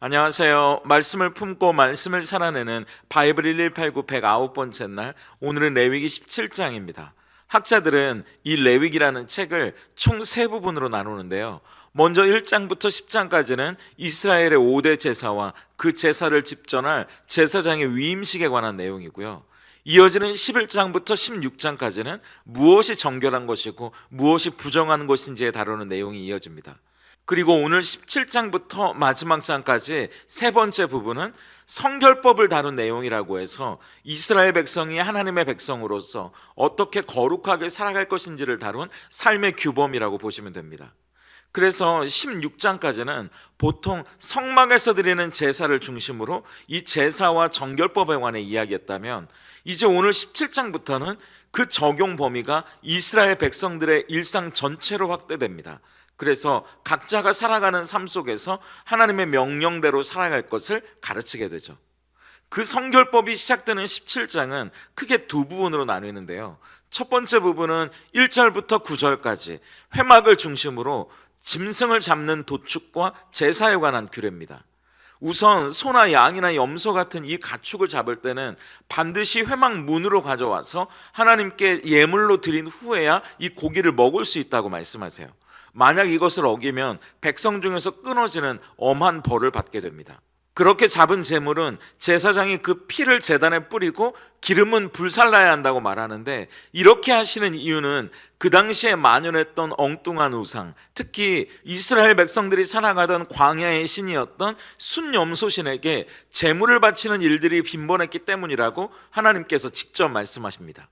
안녕하세요. 말씀을 품고 말씀을 살아내는 바이블 1189 109번째 날, 오늘은 레위기 17장입니다. 학자들은 이 레위기라는 책을 총 세 부분으로 나누는데요. 먼저 1장부터 10장까지는 이스라엘의 5대 제사와 그 제사를 집전할 제사장의 위임식에 관한 내용이고요. 이어지는 11장부터 16장까지는 무엇이 정결한 것이고 무엇이 부정한 것인지에 다루는 내용이 이어집니다. 그리고 오늘 17장부터 마지막 장까지 세 번째 부분은 성결법을 다룬 내용이라고 해서 이스라엘 백성이 하나님의 백성으로서 어떻게 거룩하게 살아갈 것인지를 다룬 삶의 규범이라고 보시면 됩니다. 그래서 16장까지는 보통 성막에서 드리는 제사를 중심으로 이 제사와 정결법에 관해 이야기했다면, 이제 오늘 17장부터는 그 적용 범위가 이스라엘 백성들의 일상 전체로 확대됩니다. 그래서 각자가 살아가는 삶 속에서 하나님의 명령대로 살아갈 것을 가르치게 되죠. 그 성결법이 시작되는 17장은 크게 두 부분으로 나뉘는데요. 첫 번째 부분은 1절부터 9절까지 회막을 중심으로 짐승을 잡는 도축과 제사에 관한 규례입니다. 우선 소나 양이나 염소 같은 이 가축을 잡을 때는 반드시 회막 문으로 가져와서 하나님께 예물로 드린 후에야 이 고기를 먹을 수 있다고 말씀하세요. 만약 이것을 어기면 백성 중에서 끊어지는 엄한 벌을 받게 됩니다. 그렇게 잡은 제물은 제사장이 그 피를 제단에 뿌리고 기름은 불살라야 한다고 말하는데, 이렇게 하시는 이유는 그 당시에 만연했던 엉뚱한 우상, 특히 이스라엘 백성들이 살아가던 광야의 신이었던 순염소신에게 제물을 바치는 일들이 빈번했기 때문이라고 하나님께서 직접 말씀하십니다.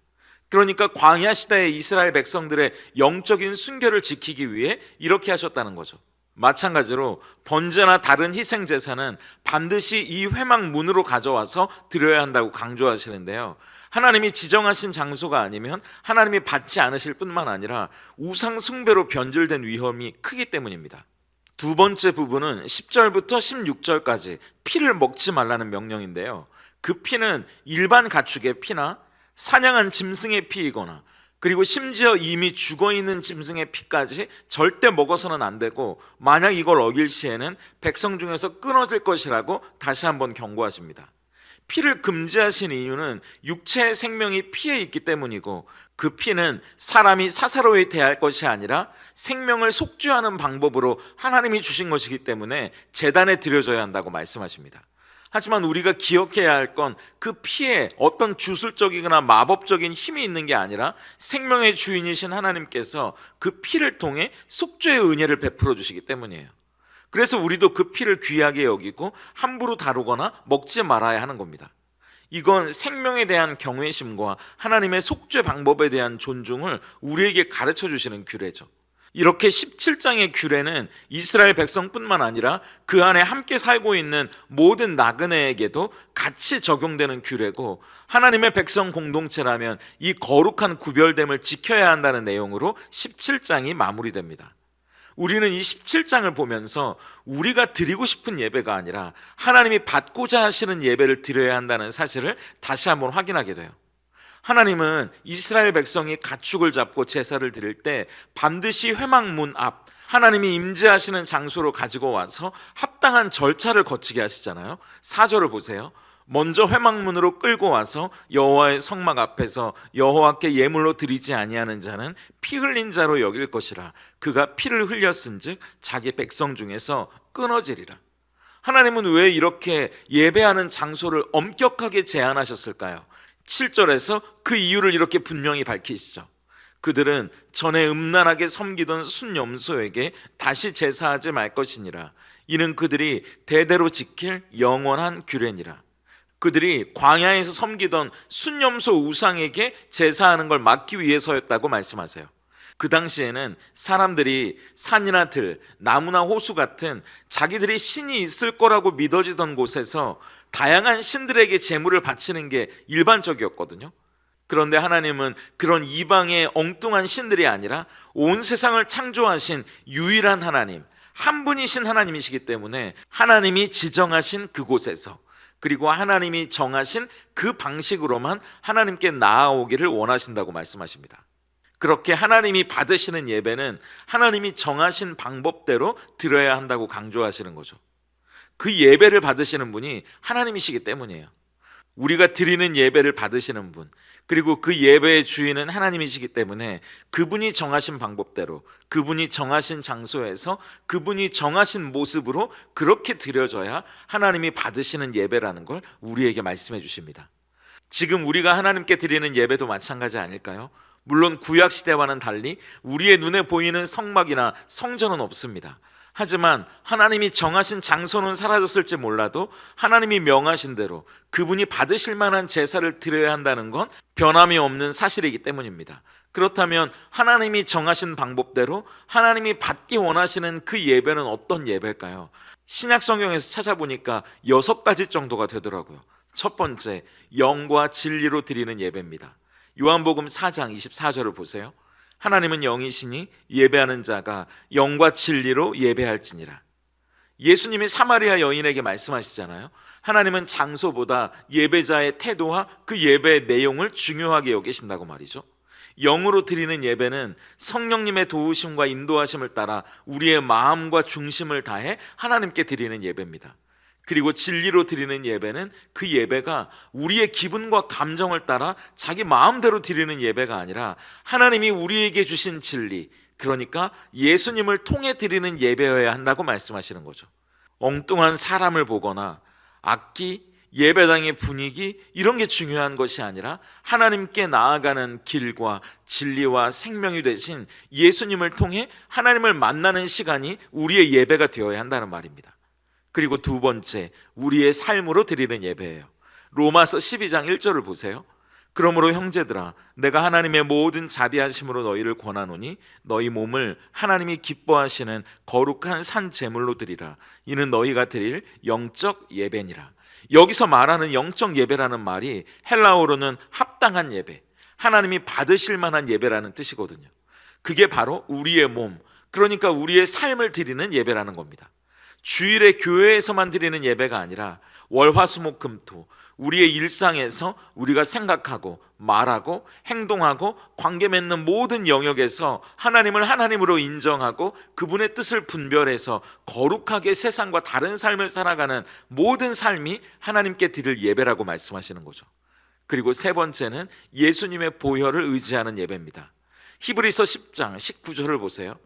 그러니까 광야 시대의 이스라엘 백성들의 영적인 순결을 지키기 위해 이렇게 하셨다는 거죠. 마찬가지로 번제나 다른 희생 제사는 반드시 이 회막 문으로 가져와서 드려야 한다고 강조하시는데요. 하나님이 지정하신 장소가 아니면 하나님이 받지 않으실 뿐만 아니라 우상 숭배로 변질된 위험이 크기 때문입니다. 두 번째 부분은 10절부터 16절까지 피를 먹지 말라는 명령인데요. 그 피는 일반 가축의 피나 사냥한 짐승의 피이거나, 그리고 심지어 이미 죽어있는 짐승의 피까지 절대 먹어서는 안 되고, 만약 이걸 어길 시에는 백성 중에서 끊어질 것이라고 다시 한번 경고하십니다. 피를 금지하신 이유는 육체의 생명이 피에 있기 때문이고, 그 피는 사람이 사사로이 대할 것이 아니라 생명을 속죄하는 방법으로 하나님이 주신 것이기 때문에 제단에 드려져야 한다고 말씀하십니다. 하지만 우리가 기억해야 할 건 그 피에 어떤 주술적이거나 마법적인 힘이 있는 게 아니라 생명의 주인이신 하나님께서 그 피를 통해 속죄의 은혜를 베풀어 주시기 때문이에요. 그래서 우리도 그 피를 귀하게 여기고 함부로 다루거나 먹지 말아야 하는 겁니다. 이건 생명에 대한 경외심과 하나님의 속죄 방법에 대한 존중을 우리에게 가르쳐 주시는 규례죠. 이렇게 17장의 규례는 이스라엘 백성뿐만 아니라 그 안에 함께 살고 있는 모든 나그네에게도 같이 적용되는 규례고, 하나님의 백성 공동체라면 이 거룩한 구별됨을 지켜야 한다는 내용으로 17장이 마무리됩니다. 우리는 이 17장을 보면서 우리가 드리고 싶은 예배가 아니라 하나님이 받고자 하시는 예배를 드려야 한다는 사실을 다시 한번 확인하게 돼요. 하나님은 이스라엘 백성이 가축을 잡고 제사를 드릴 때 반드시 회막문 앞, 하나님이 임재하시는 장소로 가지고 와서 합당한 절차를 거치게 하시잖아요. 4절을 보세요. 먼저 회막문으로 끌고 와서 여호와의 성막 앞에서 여호와께 예물로 드리지 아니하는 자는 피 흘린 자로 여길 것이라. 그가 피를 흘렸은즉 자기 백성 중에서 끊어지리라. 하나님은 왜 이렇게 예배하는 장소를 엄격하게 제한하셨을까요? 7절에서 그 이유를 이렇게 분명히 밝히시죠. 그들은 전에 음란하게 섬기던 순염소에게 다시 제사하지 말 것이니라. 이는 그들이 대대로 지킬 영원한 규례니라. 그들이 광야에서 섬기던 순염소 우상에게 제사하는 걸 막기 위해서였다고 말씀하세요. 그 당시에는 사람들이 산이나 들, 나무나 호수 같은 자기들이 신이 있을 거라고 믿어지던 곳에서 다양한 신들에게 제물을 바치는 게 일반적이었거든요. 그런데 하나님은 그런 이방의 엉뚱한 신들이 아니라 온 세상을 창조하신 유일한 하나님, 한 분이신 하나님이시기 때문에 하나님이 지정하신 그곳에서, 그리고 하나님이 정하신 그 방식으로만 하나님께 나아오기를 원하신다고 말씀하십니다. 그렇게 하나님이 받으시는 예배는 하나님이 정하신 방법대로 드려야 한다고 강조하시는 거죠. 그 예배를 받으시는 분이 하나님이시기 때문이에요. 우리가 드리는 예배를 받으시는 분, 그리고 그 예배의 주인은 하나님이시기 때문에 그분이 정하신 방법대로, 그분이 정하신 장소에서, 그분이 정하신 모습으로 그렇게 드려져야 하나님이 받으시는 예배라는 걸 우리에게 말씀해 주십니다. 지금 우리가 하나님께 드리는 예배도 마찬가지 아닐까요? 물론 구약 시대와는 달리 우리의 눈에 보이는 성막이나 성전은 없습니다. 하지만 하나님이 정하신 장소는 사라졌을지 몰라도 하나님이 명하신 대로 그분이 받으실 만한 제사를 드려야 한다는 건 변함이 없는 사실이기 때문입니다. 그렇다면 하나님이 정하신 방법대로 하나님이 받기 원하시는 그 예배는 어떤 예배일까요? 신약 성경에서 찾아보니까 6가지 정도가 되더라고요. 첫 번째, 영과 진리로 드리는 예배입니다. 요한복음 4장 24절을 보세요. 하나님은 영이시니 예배하는 자가 영과 진리로 예배할지니라. 예수님이 사마리아 여인에게 말씀하시잖아요. 하나님은 장소보다 예배자의 태도와 그 예배의 내용을 중요하게 여기신다고 말이죠. 영으로 드리는 예배는 성령님의 도우심과 인도하심을 따라 우리의 마음과 중심을 다해 하나님께 드리는 예배입니다. 그리고 진리로 드리는 예배는 그 예배가 우리의 기분과 감정을 따라 자기 마음대로 드리는 예배가 아니라 하나님이 우리에게 주신 진리, 그러니까 예수님을 통해 드리는 예배여야 한다고 말씀하시는 거죠. 엉뚱한 사람을 보거나 악기, 예배당의 분위기 이런 게 중요한 것이 아니라 하나님께 나아가는 길과 진리와 생명이 되신 예수님을 통해 하나님을 만나는 시간이 우리의 예배가 되어야 한다는 말입니다. 그리고 두 번째, 우리의 삶으로 드리는 예배예요. 로마서 12장 1절을 보세요. 그러므로 형제들아, 내가 하나님의 모든 자비하심으로 너희를 권하노니 너희 몸을 하나님이 기뻐하시는 거룩한 산 제물로 드리라. 이는 너희가 드릴 영적 예배니라. 여기서 말하는 영적 예배라는 말이 헬라어로는 합당한 예배, 하나님이 받으실 만한 예배라는 뜻이거든요. 그게 바로 우리의 몸, 그러니까 우리의 삶을 드리는 예배라는 겁니다. 주일에 교회에서만 드리는 예배가 아니라 월화수목금토 우리의 일상에서 우리가 생각하고 말하고 행동하고 관계 맺는 모든 영역에서 하나님을 하나님으로 인정하고 그분의 뜻을 분별해서 거룩하게 세상과 다른 삶을 살아가는 모든 삶이 하나님께 드릴 예배라고 말씀하시는 거죠. 그리고 세 번째는 예수님의 보혈을 의지하는 예배입니다. 히브리서 10장 19절을 보세요.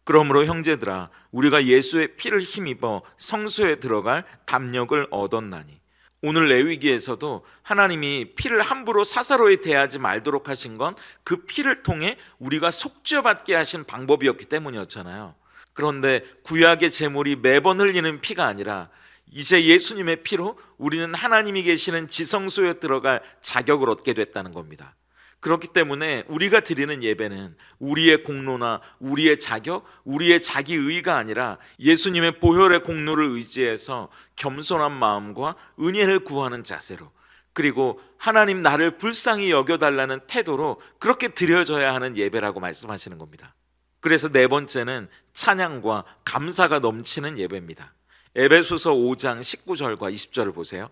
그러므로 형제들아, 우리가 예수의 피를 힘입어 성소에 들어갈 담력을 얻었나니. 오늘 레위기에서도 하나님이 피를 함부로 사사로이 대하지 말도록 하신 건 그 피를 통해 우리가 속죄받게 하신 방법이었기 때문이었잖아요. 그런데 구약의 제물이 매번 흘리는 피가 아니라 이제 예수님의 피로 우리는 하나님이 계시는 지성소에 들어갈 자격을 얻게 됐다는 겁니다. 그렇기 때문에 우리가 드리는 예배는 우리의 공로나 우리의 자격, 우리의 자기의가 아니라 예수님의 보혈의 공로를 의지해서 겸손한 마음과 은혜를 구하는 자세로, 그리고 하나님 나를 불쌍히 여겨달라는 태도로 그렇게 드려져야 하는 예배라고 말씀하시는 겁니다. 그래서 네 번째는 찬양과 감사가 넘치는 예배입니다. 에베소서 5장 19절과 20절을 보세요.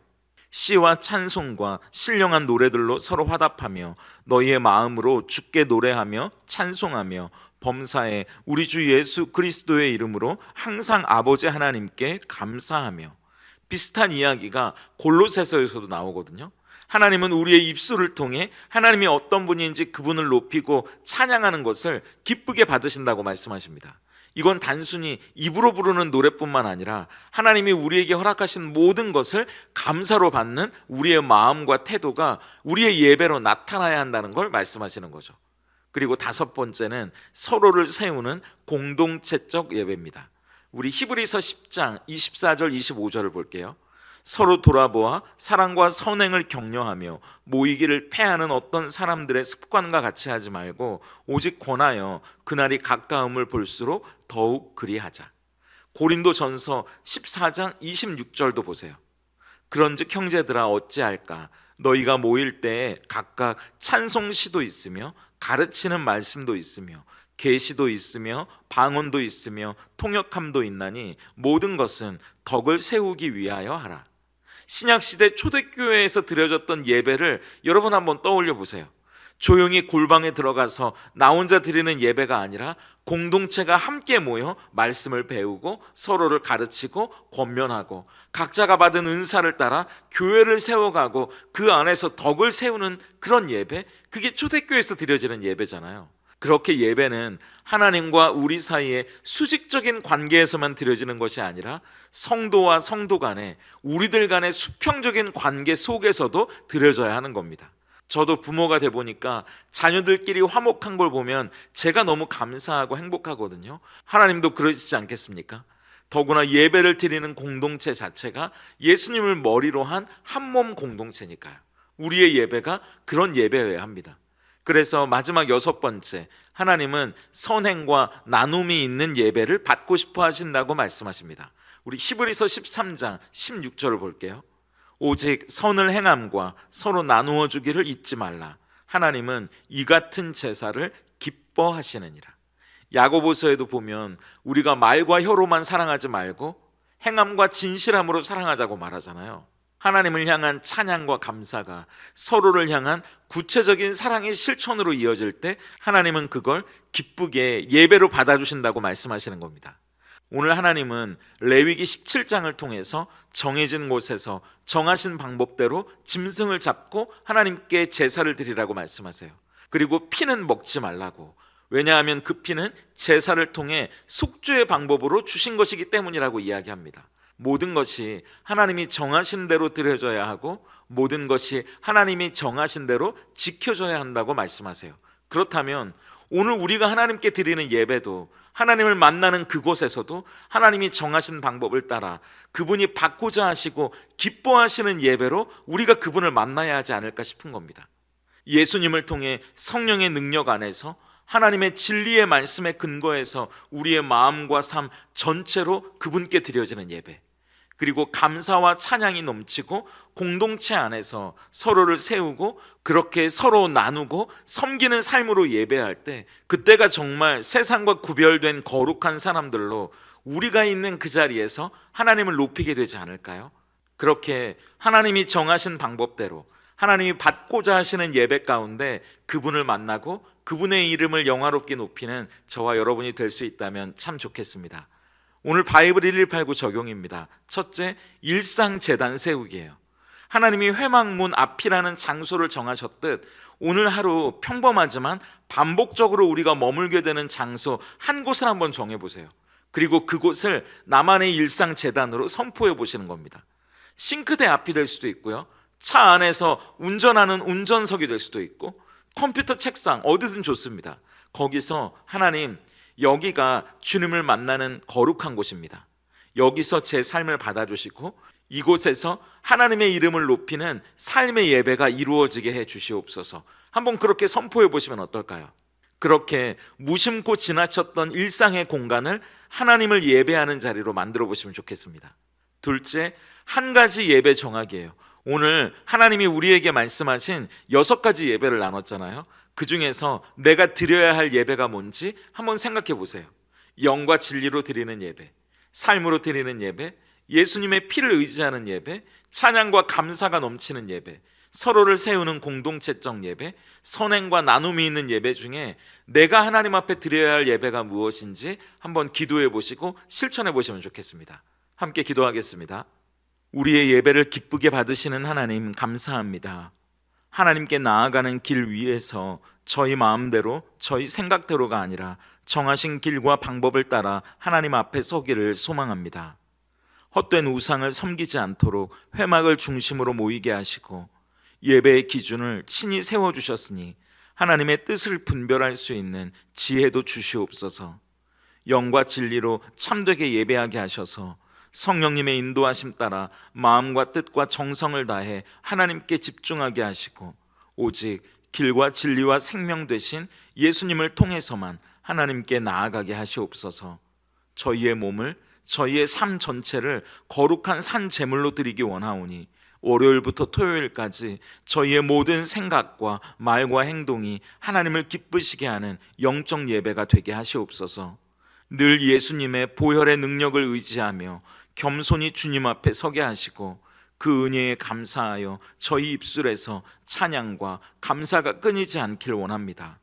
시와 찬송과 신령한 노래들로 서로 화답하며 너희의 마음으로 주께 노래하며 찬송하며 범사에 우리 주 예수 그리스도의 이름으로 항상 아버지 하나님께 감사하며. 비슷한 이야기가 골로새서에서도 나오거든요. 하나님은 우리의 입술을 통해 하나님이 어떤 분인지 그분을 높이고 찬양하는 것을 기쁘게 받으신다고 말씀하십니다. 이건 단순히 입으로 부르는 노래뿐만 아니라 하나님이 우리에게 허락하신 모든 것을 감사로 받는 우리의 마음과 태도가 우리의 예배로 나타나야 한다는 걸 말씀하시는 거죠. 그리고 다섯 번째는 서로를 세우는 공동체적 예배입니다. 우리 히브리서 10장 24절 25절을 볼게요. 서로 돌아보아 사랑과 선행을 격려하며 모이기를 패하는 어떤 사람들의 습관과 같이 하지 말고 오직 권하여 그날이 가까움을 볼수록 더욱 그리하자. 고린도전서 14장 26절도 보세요. 그런즉 형제들아 어찌할까? 너희가 모일 때에 각각 찬송시도 있으며 가르치는 말씀도 있으며 계시도 있으며 방언도 있으며 통역함도 있나니 모든 것은 덕을 세우기 위하여 하라. 신약시대 초대교회에서 드려졌던 예배를 여러분 한번 떠올려 보세요. 조용히 골방에 들어가서 나 혼자 드리는 예배가 아니라 공동체가 함께 모여 말씀을 배우고 서로를 가르치고 권면하고 각자가 받은 은사를 따라 교회를 세워가고 그 안에서 덕을 세우는 그런 예배, 그게 초대교회에서 드려지는 예배잖아요. 그렇게 예배는 하나님과 우리 사이의 수직적인 관계에서만 드려지는 것이 아니라 성도와 성도 간에, 우리들 간의 수평적인 관계 속에서도 드려져야 하는 겁니다. 저도 부모가 돼 보니까 자녀들끼리 화목한 걸 보면 제가 너무 감사하고 행복하거든요. 하나님도 그러시지 않겠습니까? 더구나 예배를 드리는 공동체 자체가 예수님을 머리로 한 한몸 공동체니까요. 우리의 예배가 그런 예배여야 합니다. 그래서 마지막 6번째, 하나님은 선행과 나눔이 있는 예배를 받고 싶어 하신다고 말씀하십니다. 우리 히브리서 13장 16절을 볼게요. 오직 선을 행함과 서로 나누어 주기를 잊지 말라. 하나님은 이 같은 제사를 기뻐하시느니라. 야고보서에도 보면 우리가 말과 혀로만 사랑하지 말고 행함과 진실함으로 사랑하자고 말하잖아요. 하나님을 향한 찬양과 감사가 서로를 향한 구체적인 사랑의 실천으로 이어질 때 하나님은 그걸 기쁘게 예배로 받아주신다고 말씀하시는 겁니다. 오늘 하나님은 레위기 17장을 통해서 정해진 곳에서 정하신 방법대로 짐승을 잡고 하나님께 제사를 드리라고 말씀하세요. 그리고 피는 먹지 말라고. 왜냐하면 그 피는 제사를 통해 속죄의 방법으로 주신 것이기 때문이라고 이야기합니다. 모든 것이 하나님이 정하신 대로 드려져야 하고 모든 것이 하나님이 정하신 대로 지켜져야 한다고 말씀하세요. 그렇다면 오늘 우리가 하나님께 드리는 예배도 하나님을 만나는 그곳에서도 하나님이 정하신 방법을 따라 그분이 받고자 하시고 기뻐하시는 예배로 우리가 그분을 만나야 하지 않을까 싶은 겁니다. 예수님을 통해 성령의 능력 안에서 하나님의 진리의 말씀에 근거해서 우리의 마음과 삶 전체로 그분께 드려지는 예배, 그리고 감사와 찬양이 넘치고 공동체 안에서 서로를 세우고 그렇게 서로 나누고 섬기는 삶으로 예배할 때 그때가 정말 세상과 구별된 거룩한 사람들로 우리가 있는 그 자리에서 하나님을 높이게 되지 않을까요? 그렇게 하나님이 정하신 방법대로 하나님이 받고자 하시는 예배 가운데 그분을 만나고 그분의 이름을 영화롭게 높이는 저와 여러분이 될 수 있다면 참 좋겠습니다. 오늘 바이블 1189 적용입니다. 첫째, 일상제단 세우기예요. 하나님이 회막문 앞이라는 장소를 정하셨듯 오늘 하루 평범하지만 반복적으로 우리가 머물게 되는 장소 한 곳을 한번 정해보세요. 그리고 그곳을 나만의 일상제단으로 선포해 보시는 겁니다. 싱크대 앞이 될 수도 있고요, 차 안에서 운전하는 운전석이 될 수도 있고 컴퓨터 책상 어디든 좋습니다. 거기서 하나님, 여기가 주님을 만나는 거룩한 곳입니다. 여기서 제 삶을 받아주시고 이곳에서 하나님의 이름을 높이는 삶의 예배가 이루어지게 해 주시옵소서. 한번 그렇게 선포해 보시면 어떨까요? 그렇게 무심코 지나쳤던 일상의 공간을 하나님을 예배하는 자리로 만들어 보시면 좋겠습니다. 둘째, 한 가지 예배 정하기예요. 오늘 하나님이 우리에게 말씀하신 6가지 예배를 나눴잖아요. 그 중에서 내가 드려야 할 예배가 뭔지 한번 생각해 보세요. 영과 진리로 드리는 예배, 삶으로 드리는 예배, 예수님의 피를 의지하는 예배, 찬양과 감사가 넘치는 예배, 서로를 세우는 공동체적 예배, 선행과 나눔이 있는 예배 중에 내가 하나님 앞에 드려야 할 예배가 무엇인지 한번 기도해 보시고 실천해 보시면 좋겠습니다. 함께 기도하겠습니다. 우리의 예배를 기쁘게 받으시는 하나님, 감사합니다. 하나님께 나아가는 길 위에서 저희 마음대로 저희 생각대로가 아니라 정하신 길과 방법을 따라 하나님 앞에 서기를 소망합니다. 헛된 우상을 섬기지 않도록 회막을 중심으로 모이게 하시고 예배의 기준을 친히 세워주셨으니 하나님의 뜻을 분별할 수 있는 지혜도 주시옵소서. 영과 진리로 참되게 예배하게 하셔서 성령님의 인도하심 따라 마음과 뜻과 정성을 다해 하나님께 집중하게 하시고 오직 길과 진리와 생명 되신 예수님을 통해서만 하나님께 나아가게 하시옵소서. 저희의 몸을, 저희의 삶 전체를 거룩한 산 제물로 드리기 원하오니 월요일부터 토요일까지 저희의 모든 생각과 말과 행동이 하나님을 기쁘시게 하는 영적 예배가 되게 하시옵소서. 늘 예수님의 보혈의 능력을 의지하며 겸손히 주님 앞에 서게 하시고 그 은혜에 감사하여 저희 입술에서 찬양과 감사가 끊이지 않길 원합니다.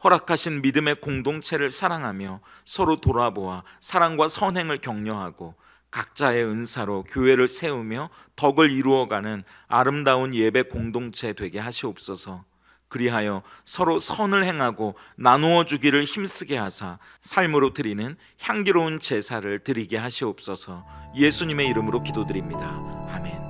허락하신 믿음의 공동체를 사랑하며 서로 돌아보아 사랑과 선행을 격려하고 각자의 은사로 교회를 세우며 덕을 이루어가는 아름다운 예배 공동체 되게 하시옵소서. 그리하여 서로 선을 행하고 나누어 주기를 힘쓰게 하사 삶으로 드리는 향기로운 제사를 드리게 하시옵소서. 예수님의 이름으로 기도드립니다. 아멘.